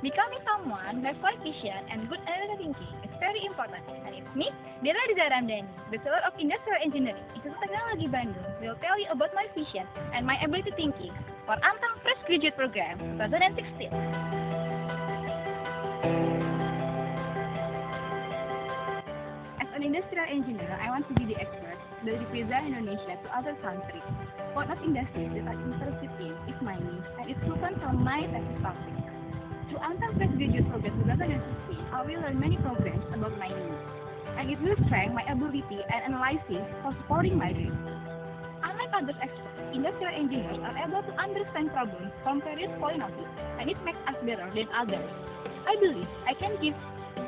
Becoming someone with clear vision and good analytical thinking is very important. And it's me, Dela Riza Ramdhani, Bachelor of Industrial Engineering, Institut Teknologi Bandung, will tell you about my vision and my ability thinking for Antam Fresh Graduate Program 2016. As an industrial engineer, I want to be the expert that represent Indonesia to other countries. One of industries that I'm interested in is mining, and it's proven from my thesis topic. Through Antam Fresh Graduate Program 2016, I will learn many programs about mining, and it will strengthen my ability and analysis for supporting my dreams. Unlike other experts, industrial engineers are able to understand problems from various point of view, and it makes us better than others. I believe I can give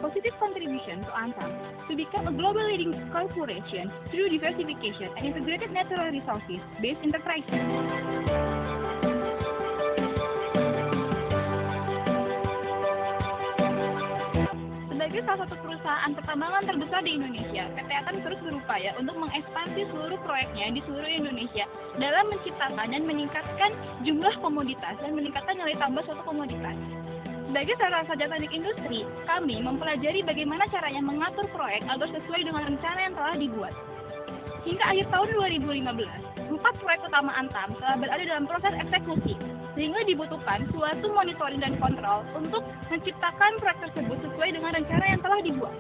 positive contribution to Antam to become a global leading corporation through diversification and integrated natural resources-based enterprises. Sebagai salah satu perusahaan pertambangan terbesar di Indonesia, PT akan terus berupaya untuk mengekspansi seluruh proyeknya di seluruh Indonesia dalam menciptakan dan meningkatkan jumlah komoditas dan meningkatkan nilai tambah suatu komoditas. Sebagai salah satu teknik industri, kami mempelajari bagaimana caranya mengatur proyek agar sesuai dengan rencana yang telah dibuat. Hingga akhir tahun 2015, 4 proyek utama Antam telah berada dalam proses eksekusi, sehingga dibutuhkan suatu monitoring dan kontrol untuk menciptakan proyek tersebut sesuai dengan rencana yang telah dibuat.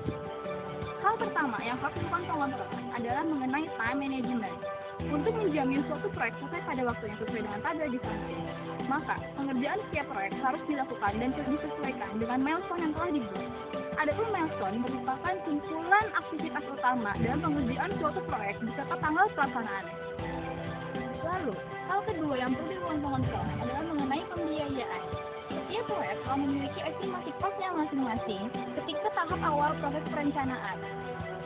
Hal pertama yang harus dilakukan pengontrolan adalah mengenai time management. Untuk menjamin suatu proyek selesai pada waktu yang sesuai dengan tabel di samping, maka pengerjaan setiap proyek harus dilakukan dan disesuaikan dengan milestone yang telah dibuat. Adapun milestone merupakan kumpulan aktivitas utama dalam pengerjaan suatu proyek beserta tanggal pelaksanaannya. Lalu, hal kedua yang perlu dilakukan pengontrolan adalah mengenai pembiayaan. Setiap proyek telah memiliki estimasi kosnya masing-masing ketika tahap awal proses perencanaan.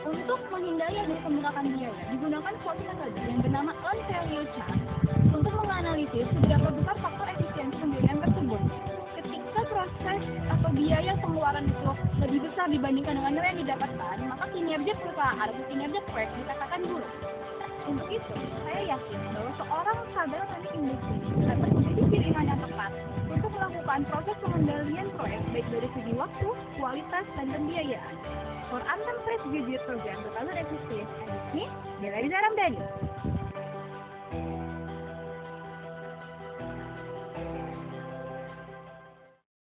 Untuk menghindari adanya pembengkakan biaya, digunakan suatu metode yang bernama earned value chart untuk menganalisis seberapa besar faktor efisiensi pembiayaan tersebut. Ketika proses atau biaya pengeluaran itu lebih besar dibandingkan dengan nilai yang didapatkan, maka kinerja perusahaan atau kinerja proyek dikatakan buruk. Untuk itu, saya yakin bahwa seorang sadar teknik industri dapat menjadi pilihan yang tepat untuk melakukan proses pengendalian proyek baik dari segi waktu, kualitas, dan pembiayaan. For Antam Fresh Graduate Program 2016, me, Dela Riza Ramdhani.